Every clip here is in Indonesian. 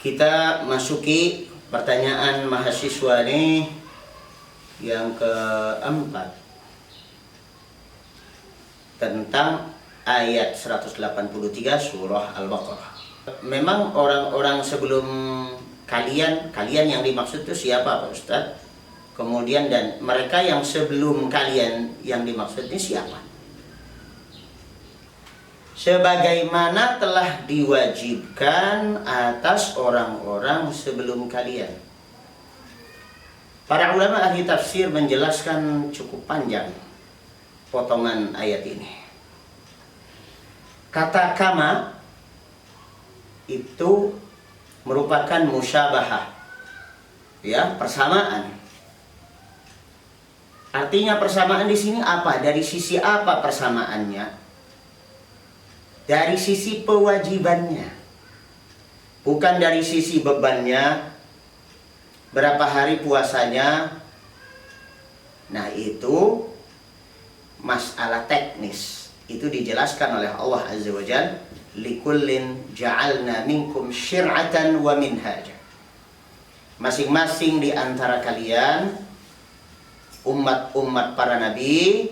Kita masuki pertanyaan mahasiswa nih yang keempat tentang ayat 183 surah Al-Baqarah. Memang orang-orang sebelum kalian yang dimaksud itu siapa Pak Ustadz? Kemudian dan mereka yang sebelum kalian yang dimaksud ini siapa? Sebagaimana telah diwajibkan atas orang-orang sebelum kalian. Para ulama ahli tafsir menjelaskan cukup panjang potongan ayat ini. Kata kama itu merupakan musyabahah, ya, persamaan. Artinya persamaan di sini apa? Dari sisi apa persamaannya? Dari sisi kewajibannya, bukan dari sisi bebannya, berapa hari puasanya. Nah, itu masalah teknis. Itu dijelaskan oleh Allah Azza wa Jalla, likullin ja'alna minkum syir'atan wa minhaja. Masing-masing di antara kalian, umat-umat para nabi,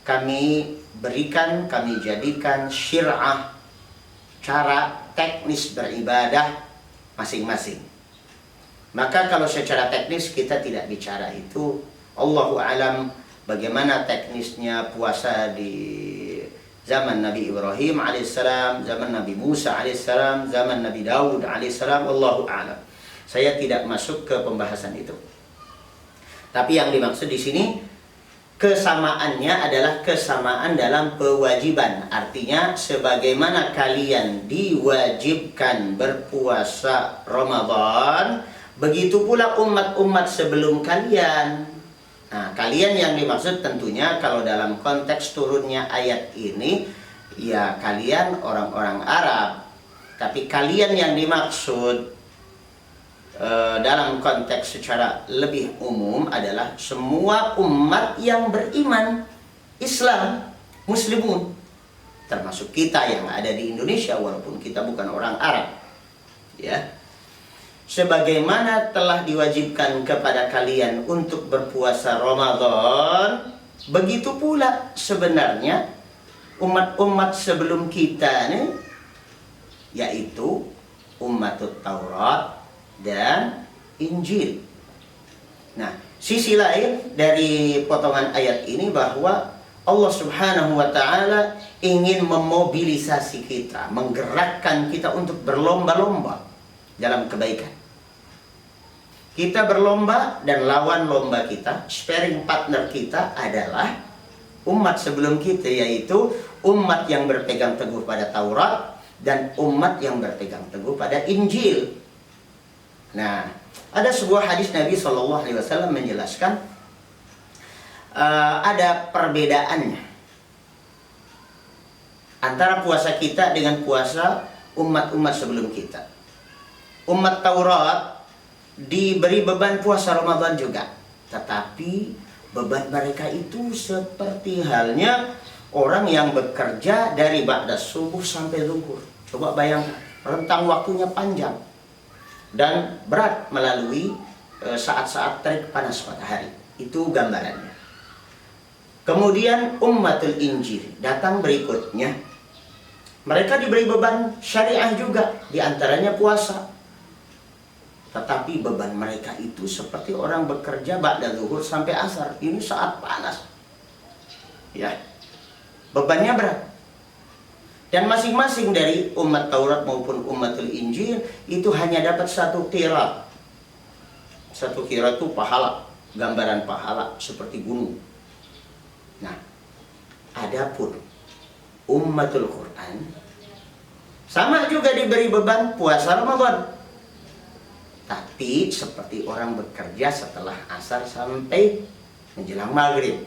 kami berikan, kami jadikan syir'ah, cara teknis beribadah masing-masing. Maka kalau secara teknis kita tidak bicara itu, Allahu alam bagaimana teknisnya puasa di zaman Nabi Ibrahim alaihissalam, zaman Nabi Musa alaihissalam, zaman Nabi Daud alaihissalam, Allahu alam. Saya tidak masuk ke pembahasan itu. Tapi yang dimaksud di sini kesamaannya adalah kesamaan dalam kewajiban. Artinya sebagaimana kalian diwajibkan berpuasa Ramadan, begitu pula umat-umat sebelum kalian. Nah, kalian yang dimaksud tentunya kalau dalam konteks turunnya ayat ini, ya kalian orang-orang Arab. Tapi kalian yang dimaksud dalam konteks secara lebih umum adalah semua umat yang beriman Islam, muslimun, termasuk kita yang ada di Indonesia walaupun kita bukan orang Arab, ya. Sebagaimana telah diwajibkan kepada kalian untuk berpuasa Ramadan, begitu pula sebenarnya umat-umat sebelum kita nih, yaitu umatut Taurat dan Injil. Nah, sisi lain dari potongan ayat ini bahwa Allah Subhanahu wa ta'ala ingin memobilisasi kita, menggerakkan kita untuk berlomba-lomba dalam kebaikan. Kita berlomba dan lawan lomba kita, sparring partner kita adalah umat sebelum kita, yaitu umat yang berpegang teguh pada Taurat dan umat yang berpegang teguh pada Injil. Nah, ada sebuah hadis Nabi SAW menjelaskan ada perbedaannya antara puasa kita dengan puasa umat-umat sebelum kita. Umat Taurat diberi beban puasa Ramadan juga, tetapi beban mereka itu seperti halnya orang yang bekerja dari ba'da subuh sampai zuhur. Coba bayangkan, rentang waktunya panjang dan berat melalui saat-saat terik panas matahari. Itu gambarannya. Kemudian ummatul Injil datang berikutnya. Mereka diberi beban syariah juga, diantaranya puasa. Tetapi beban mereka itu seperti orang bekerja ba'da zuhur sampai asar. Ini saat panas, ya, bebannya berat. Dan masing-masing dari umat Taurat maupun umatul Injil itu hanya dapat satu qirat. Satu qirat itu pahala, gambaran pahala seperti gunung. Nah, adapun ummatul Quran sama juga diberi beban puasa Ramadan, tapi seperti orang bekerja setelah asar sampai menjelang maghrib.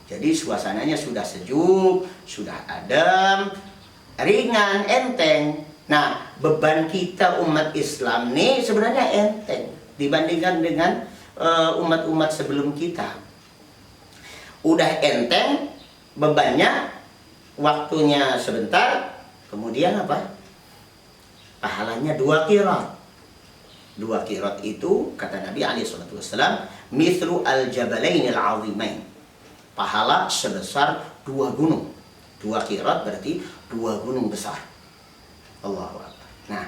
Jadi suasananya sudah sejuk, sudah adem, ringan, enteng. Nah, beban kita umat Islam nih sebenarnya enteng dibandingkan dengan umat-umat sebelum kita. Udah enteng bebannya, waktunya sebentar, kemudian apa? pahalanya 2 qirat. 2 qirat itu kata Nabi SAW, mithlu al-jabalain al-azimain. Pahala sebesar 2 gunung. 2 qirat berarti 2 gunung besar. Allahu Akbar. Nah,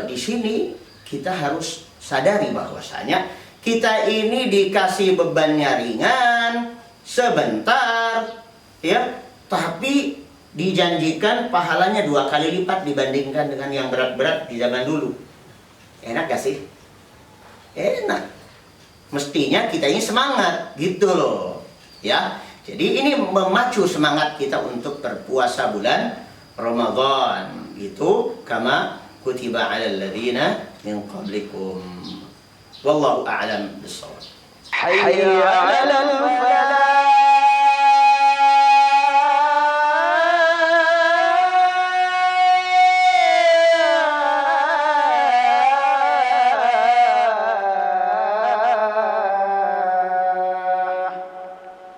di sini kita harus sadari bahwasanya kita ini dikasih bebannya ringan sebentar, ya, tapi dijanjikan pahalanya 2 kali lipat dibandingkan dengan yang berat-berat di zaman dulu. Enak gak sih? Enak. Mestinya kita ini semangat gitu loh, ya. Jadi ini memacu semangat kita untuk berpuasa bulan Ramadan. Itu kama kutiba 'alal ladzina min qablikum. Wallahu a'lam bissawab. Hayya 'alal falah.